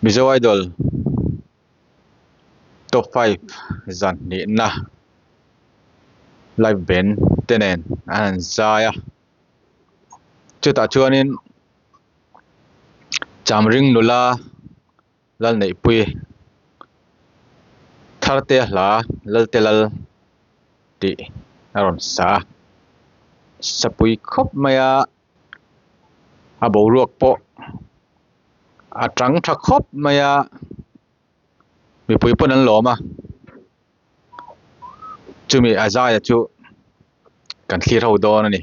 Mizo Idol top 5 zan ni na live band tenen an zaya chuta chuanin chamring nula lal nei pui tharte hla lal telal ti aron sa sapui khop maya abo ruak po atang tha khop maya mi pui pon an loma chumi azaya chu kan thlir ho don ani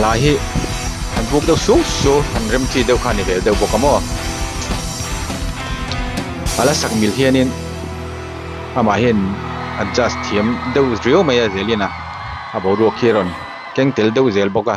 lahi an buk deuh su su an rem thi deuh khani vel deuh bawk amo ala sak mil hianin ama hian adjust thiam deuh rio mai a zelina abo ruak hi ron keng tel deuh zel bawk a